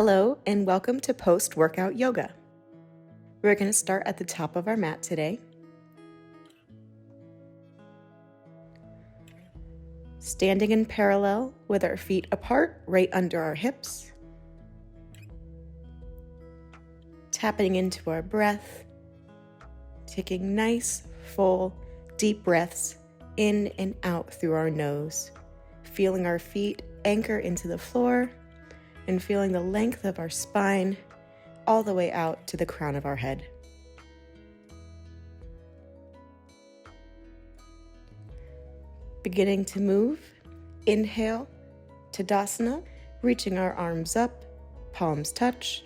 Hello and welcome to post-workout yoga. We're going to start at the top of our mat today. Standing in parallel with our feet apart right under our hips. Tapping into our breath, taking nice, full, deep breaths in and out through our nose, feeling our feet anchor into the floor and feeling the length of our spine all the way out to the crown of our head. Beginning to move, inhale, Tadasana, reaching our arms up, palms touch.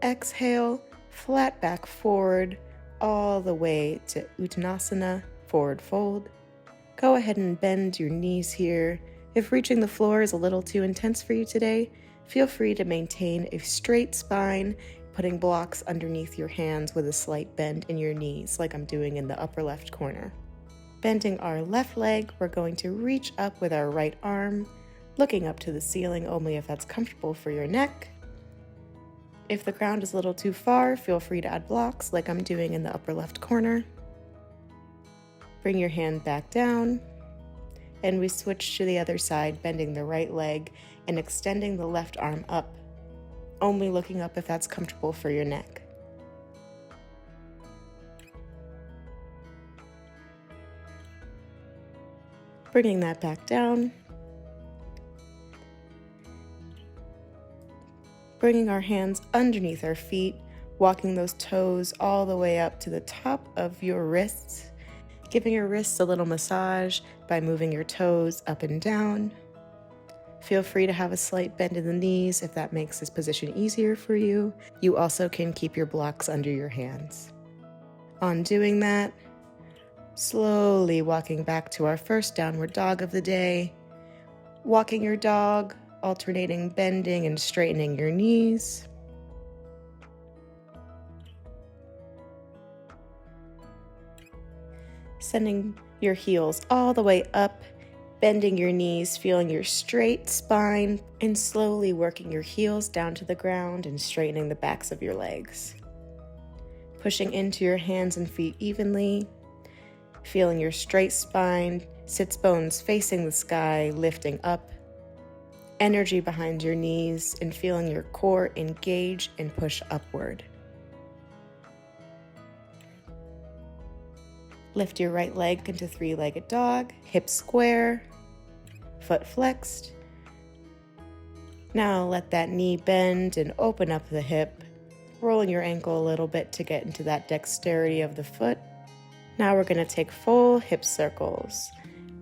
Exhale, flat back forward, all the way to Uttanasana, forward fold. Go ahead and bend your knees here. If reaching the floor is a little too intense for you today, feel free to maintain a straight spine, putting blocks underneath your hands with a slight bend in your knees, like I'm doing in the upper left corner. Bending our left leg, we're going to reach up with our right arm, looking up to the ceiling only if that's comfortable for your neck. If the ground is a little too far, feel free to add blocks like I'm doing in the upper left corner. Bring your hand back down, and we switch to the other side, bending the right leg and extending the left arm up, only looking up if that's comfortable for your neck. Bringing that back down. Bringing our hands underneath our feet, walking those toes all the way up to the top of your wrists, giving your wrists a little massage by moving your toes up and down. Feel free to have a slight bend in the knees if that makes this position easier for you. You also can keep your blocks under your hands. On doing that, slowly walking back to our first downward dog of the day, walking your dog, alternating bending and straightening your knees. Sending your heels all the way up, bending your knees, feeling your straight spine, and slowly working your heels down to the ground and straightening the backs of your legs. Pushing into your hands and feet evenly, feeling your straight spine, sits bones facing the sky, lifting up. Energy behind your knees and feeling your core engage and push upward. Lift your right leg into three-legged dog, hips square, foot flexed. Now let that knee bend and open up the hip, rolling your ankle a little bit to get into that dexterity of the foot. Now we're going to take full hip circles,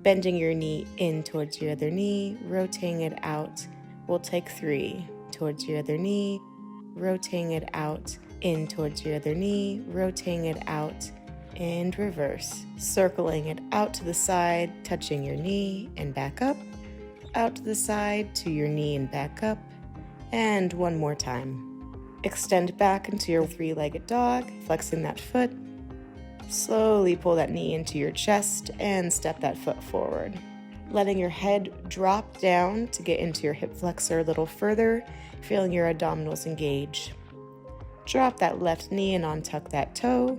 bending your knee in towards your other knee, rotating it out. We'll take 3 towards your other knee, rotating it out, in towards your other knee, rotating it out, and reverse. Circling it out to the side, touching your knee and back up, out to the side to your knee and back up, and one more time. Extend back into your three-legged dog, flexing that foot. Slowly pull that knee into your chest and step that foot forward. Letting your head drop down to get into your hip flexor a little further, feeling your abdominals engage. Drop that left knee and untuck that toe.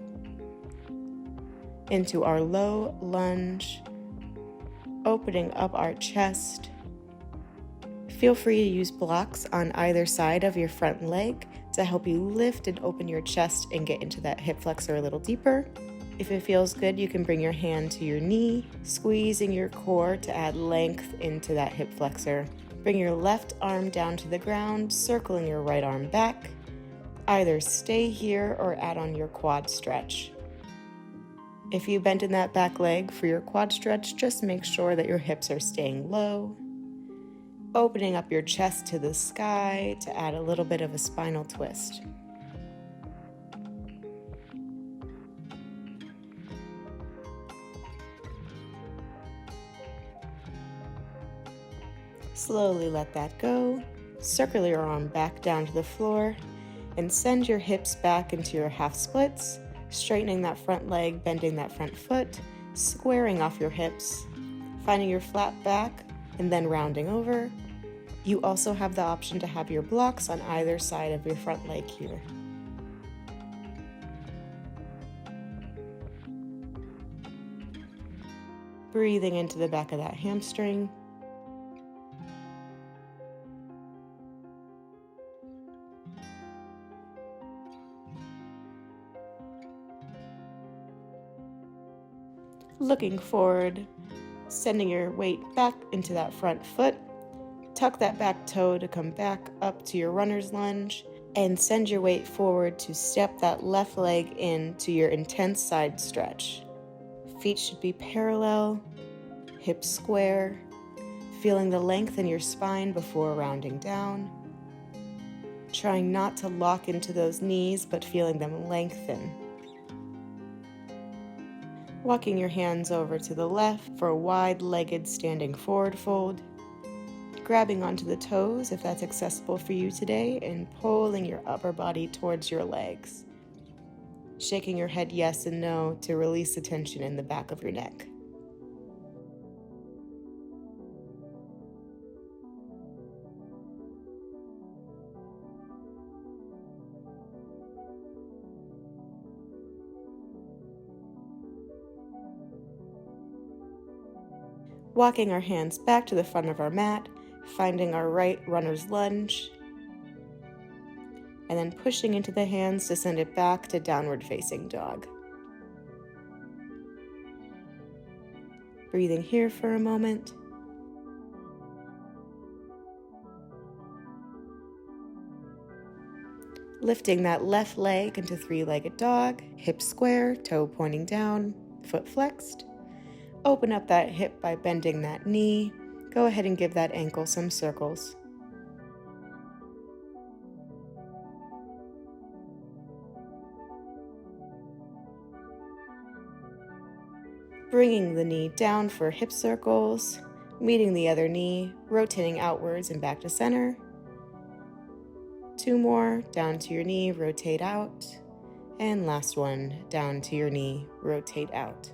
Into our low lunge, opening up our chest. Feel free to use blocks on either side of your front leg to help you lift and open your chest and get into that hip flexor a little deeper. If it feels good, you can bring your hand to your knee, squeezing your core to add length into that hip flexor. Bring your left arm down to the ground, circling your right arm back. Either stay here or add on your quad stretch. If you bend in that back leg for your quad stretch, just make sure that your hips are staying low. Opening up your chest to the sky to add a little bit of a spinal twist. Slowly let that go. Circle your arm back down to the floor and send your hips back into your half splits, straightening that front leg, bending that front foot, squaring off your hips, finding your flat back, and then rounding over, You also have the option to have your blocks on either side of your front leg here. Breathing into the back of that hamstring. Looking forward, sending your weight back into that front foot. Tuck that back toe to come back up to your runner's lunge, and send your weight forward to step that left leg into your intense side stretch. Feet should be parallel, hips square, feeling the length in your spine before rounding down. Trying not to lock into those knees, but feeling them lengthen. Walking your hands over to the left for a wide-legged standing forward fold. Grabbing onto the toes if that's accessible for you today, and pulling your upper body towards your legs. Shaking your head yes and no to release the tension in the back of your neck. Walking our hands back to the front of our mat, finding our right runner's lunge, and then pushing into the hands to send it back to downward facing dog. Breathing here for a moment. Lifting that left leg into three-legged dog, hip square, toe pointing down, foot flexed. Open up that hip by bending that knee. Go ahead and give that ankle some circles. Bringing the knee down for hip circles, meeting the other knee, rotating outwards and back to center. 2 more, down to your knee, rotate out. And last one, down to your knee, rotate out.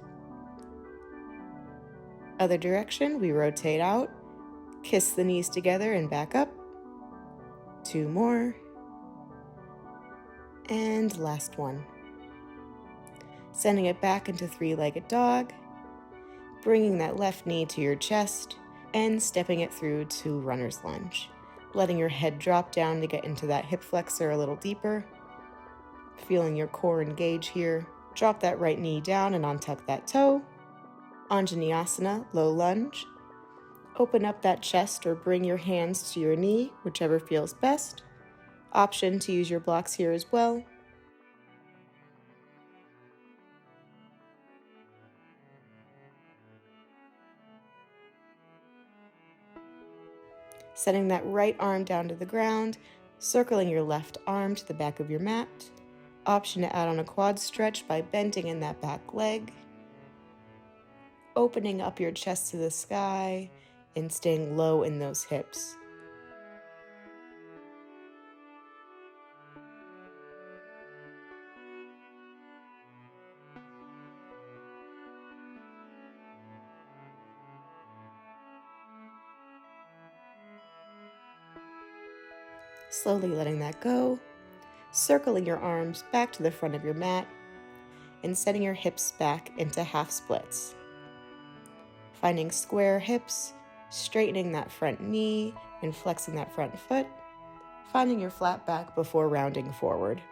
Other direction, we rotate out, kiss the knees together and back up. 2 more. And last one. Sending it back into three-legged dog, bringing that left knee to your chest, and stepping it through to runner's lunge. Letting your head drop down to get into that hip flexor a little deeper. Feeling your core engage here. Drop that right knee down and untuck that toe. Anjaneyasana, low lunge. Open up that chest or bring your hands to your knee, whichever feels best. Option to use your blocks here as well. Setting that right arm down to the ground, circling your left arm to the back of your mat. Option to add on a quad stretch by bending in that back leg. Opening up your chest to the sky and staying low in those hips. Slowly letting that go, circling your arms back to the front of your mat, and setting your hips back into half splits. Finding square hips, straightening that front knee and flexing that front foot, finding your flat back before rounding forward.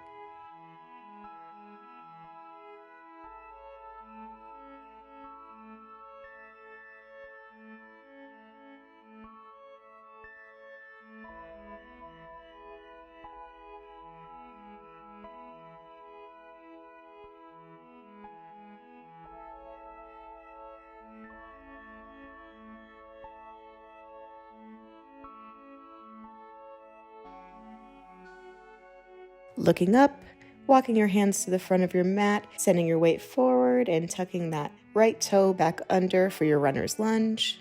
Looking up, walking your hands to the front of your mat, sending your weight forward and tucking that right toe back under for your runner's lunge.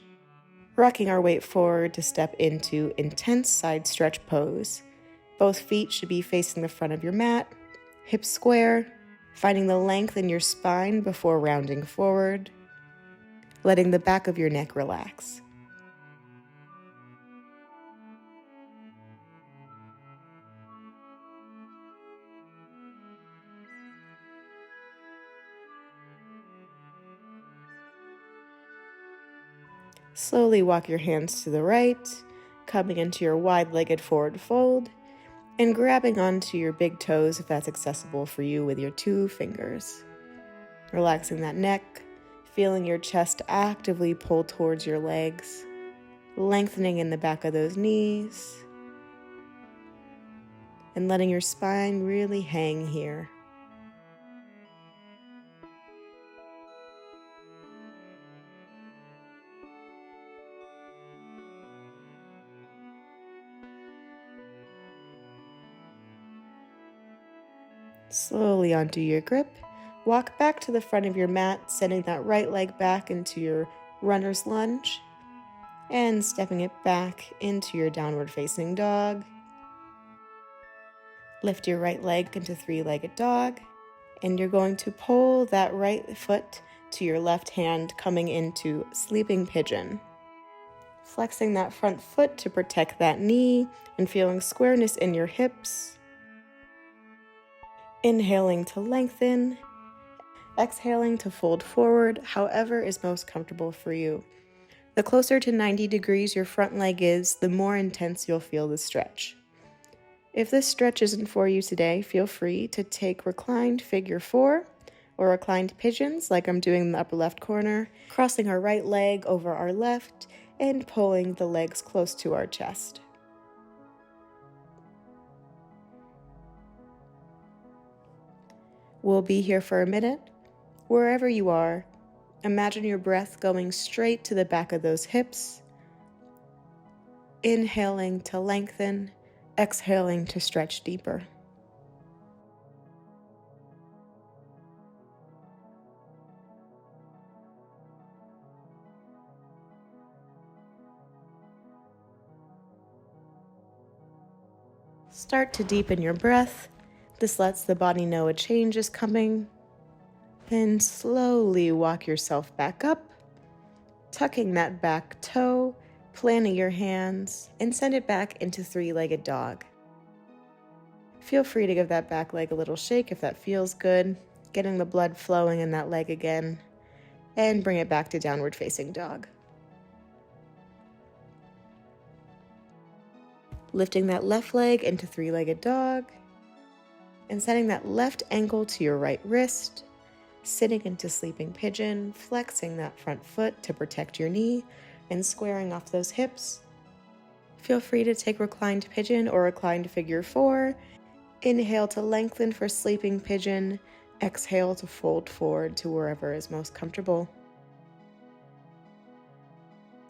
Rocking our weight forward to step into intense side stretch pose. Both feet should be facing the front of your mat, hips square, finding the length in your spine before rounding forward, letting the back of your neck relax. Slowly walk your hands to the right, coming into your wide-legged forward fold, and grabbing onto your big toes if that's accessible for you with your 2 fingers. Relaxing that neck, feeling your chest actively pull towards your legs, lengthening in the back of those knees, and letting your spine really hang here. Slowly onto your grip, walk back to the front of your mat, sending that right leg back into your runner's lunge, and stepping it back into your downward facing dog. Lift your right leg into 3-legged dog, and you're going to pull that right foot to your left hand, coming into sleeping pigeon. Flexing that front foot to protect that knee and feeling squareness in your hips. Inhaling to lengthen, exhaling to fold forward, however is most comfortable for you. The closer to 90 degrees your front leg is, the more intense you'll feel the stretch. If this stretch isn't for you today, feel free to take reclined figure 4 or reclined pigeons like I'm doing in the upper left corner, crossing our right leg over our left and pulling the legs close to our chest. We'll be here for a minute. Wherever you are, imagine your breath going straight to the back of those hips, inhaling to lengthen, exhaling to stretch deeper. Start to deepen your breath. This lets the body know a change is coming. Then slowly walk yourself back up, tucking that back toe, planting your hands, and send it back into 3-legged dog. Feel free to give that back leg a little shake if that feels good, getting the blood flowing in that leg again, and bring it back to downward facing dog. Lifting that left leg into 3-legged dog, and setting that left ankle to your right wrist, sitting into sleeping pigeon, flexing that front foot to protect your knee, and squaring off those hips. Feel free to take reclined pigeon or reclined figure 4. Inhale to lengthen for sleeping pigeon. Exhale to fold forward to wherever is most comfortable.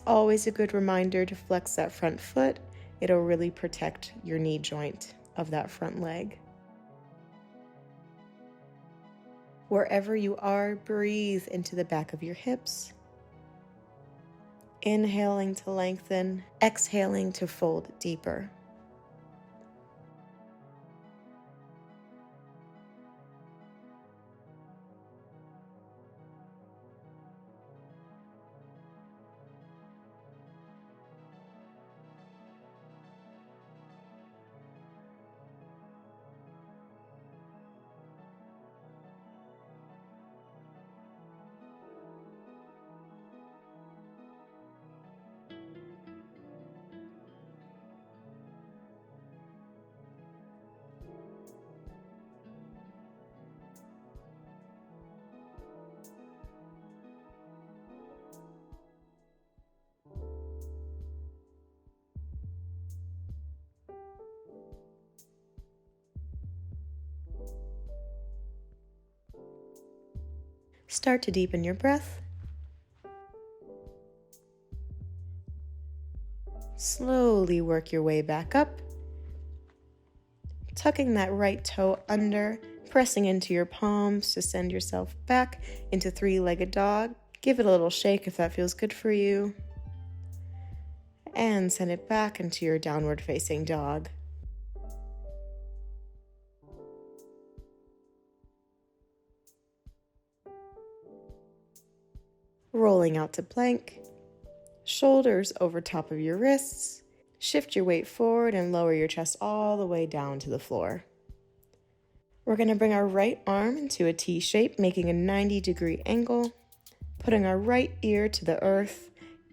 Always a good reminder to flex that front foot. It'll really protect your knee joint of that front leg. Wherever you are, breathe into the back of your hips. Inhaling to lengthen, exhaling to fold deeper. Start to deepen your breath. Slowly work your way back up, tucking that right toe under, pressing into your palms to send yourself back into 3-legged dog. Give it a little shake if that feels good for you. And send it back into your downward facing dog. Rolling out to plank, shoulders over top of your wrists. Shift your weight forward and lower your chest all the way down to the floor. We're going to bring our right arm into a T shape, making a 90-degree angle, putting our right ear to the earth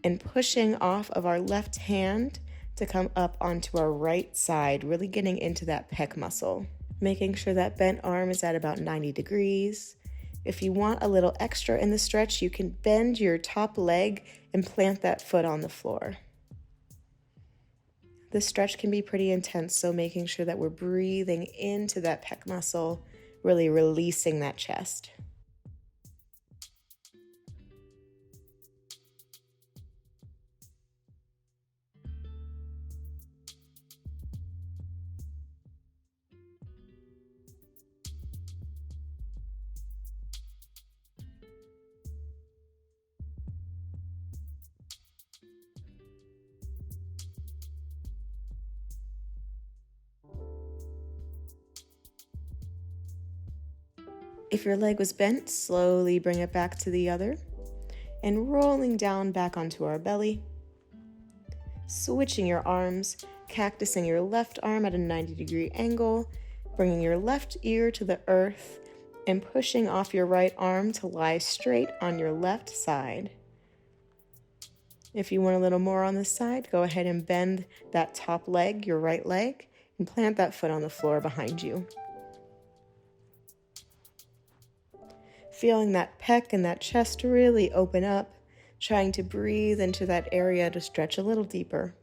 and pushing off of our left hand to come up onto our right side, really getting into that pec muscle. Making sure that bent arm is at about 90 degrees. If you want a little extra in the stretch, you can bend your top leg and plant that foot on the floor. The stretch can be pretty intense, so making sure that we're breathing into that pec muscle, really releasing that chest. If your leg was bent, slowly bring it back to the other and rolling down back onto our belly. Switching your arms, cactusing your left arm at a 90-degree angle, bringing your left ear to the earth and pushing off your right arm to lie straight on your left side. If you want a little more on this side, go ahead and bend that top leg, your right leg, and plant that foot on the floor behind you. Feeling that pec and that chest really open up, trying to breathe into that area to stretch a little deeper.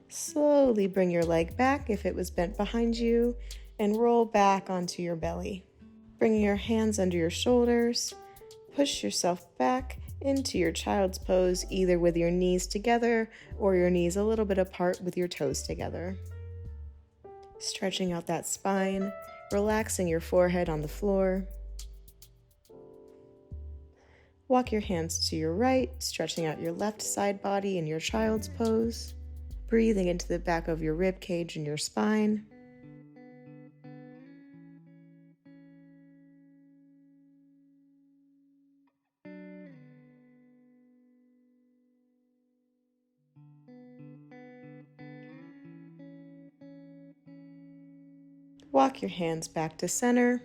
Slowly bring your leg back if it was bent behind you and roll back onto your belly. Bringing your hands under your shoulders, push yourself back into your child's pose, either with your knees together or your knees a little bit apart with your toes together. Stretching out that spine, relaxing your forehead on the floor. Walk your hands to your right, stretching out your left side body in your child's pose. Breathing into the back of your rib cage and your spine. Walk your hands back to center.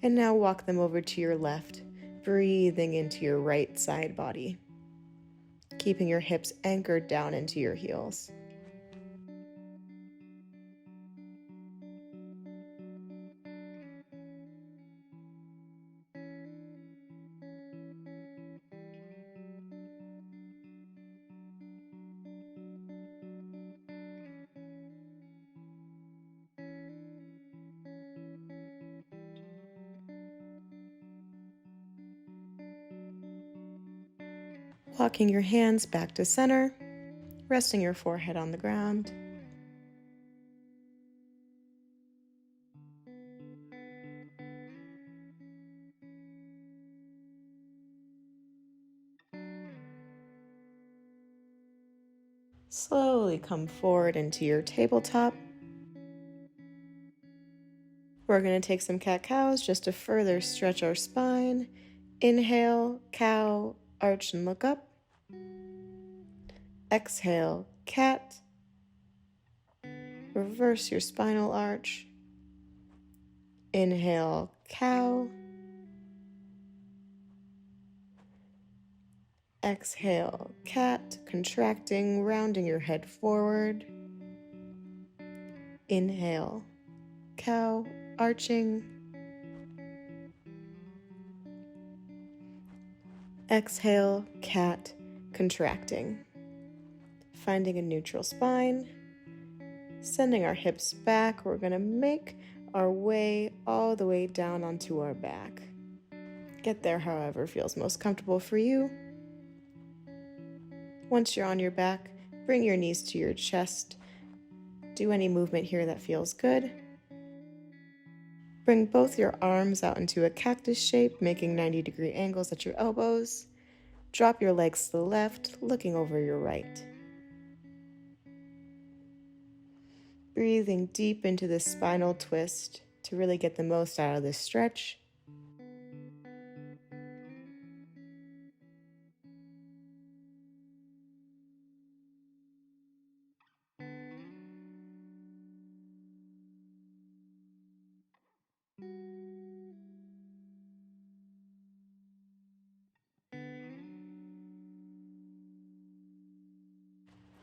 And now walk them over to your left, breathing into your right side body. Keeping your hips anchored down into your heels. Walking your hands back to center, resting your forehead on the ground. Slowly come forward into your tabletop. We're going to take some cat-cows just to further stretch our spine. Inhale, cow, arch and look up. Exhale, cat. Reverse your spinal arch. Inhale, cow. Exhale, cat, contracting, rounding your head forward. Inhale, cow, arching. Exhale, cat, contracting. Finding a neutral spine. Sending our hips back, we're going to make our way all the way down onto our back. Get there however feels most comfortable for you. Once you're on your back, bring your knees to your chest. Do any movement here that feels good. Bring both your arms out into a cactus shape, making 90-degree angles at your elbows. Drop your legs to the left, looking over your right. Breathing deep into the spinal twist to really get the most out of this stretch.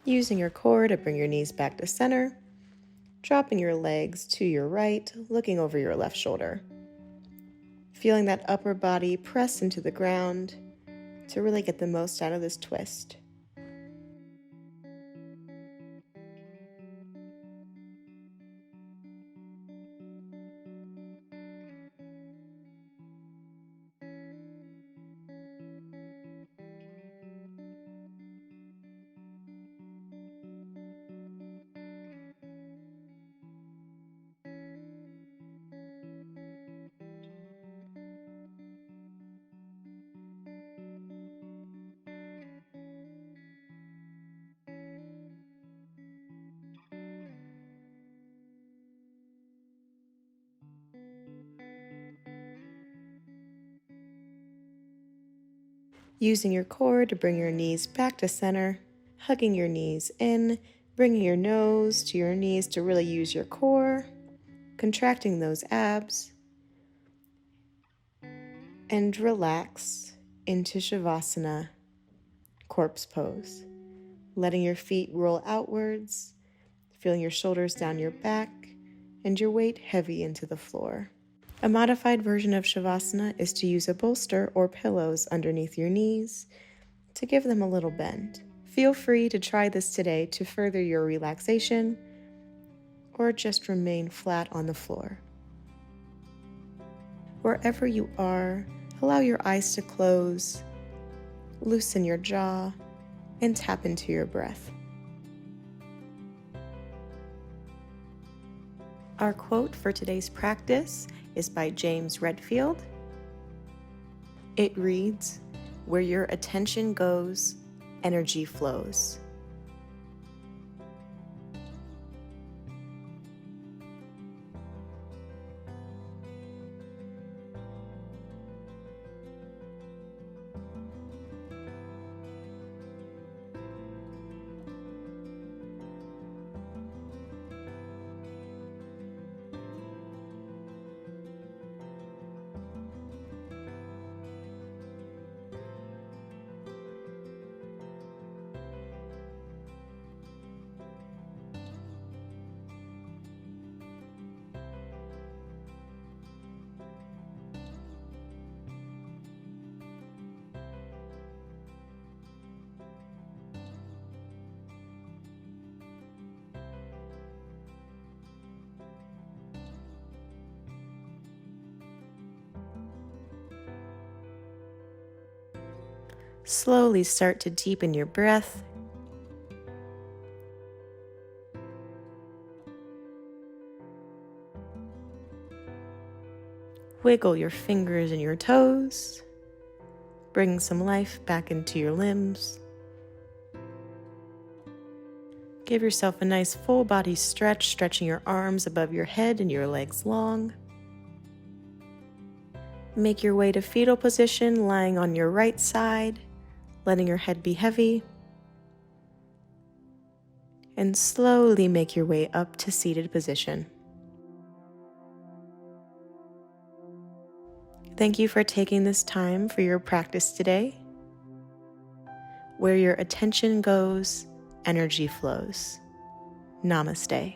Using your core to bring your knees back to center, dropping your legs to your right, looking over your left shoulder. Feeling that upper body press into the ground to really get the most out of this twist. Using your core to bring your knees back to center, hugging your knees in, bringing your nose to your knees to really use your core, contracting those abs, and relax into Shavasana, corpse pose. Letting your feet roll outwards, feeling your shoulders down your back, and your weight heavy into the floor. A modified version of Shavasana is to use a bolster or pillows underneath your knees to give them a little bend. Feel free to try this today to further your relaxation or just remain flat on the floor. Wherever you are, allow your eyes to close, loosen your jaw, and tap into your breath. Our quote for today's practice is by James Redfield. It reads, "Where your attention goes, energy flows." Slowly start to deepen your breath. Wiggle your fingers and your toes. Bring some life back into your limbs. Give yourself a nice full body stretch, stretching your arms above your head and your legs long. Make your way to fetal position, lying on your right side, letting your head be heavy. And slowly make your way up to seated position. Thank you for taking this time for your practice today. Where your attention goes, energy flows. Namaste.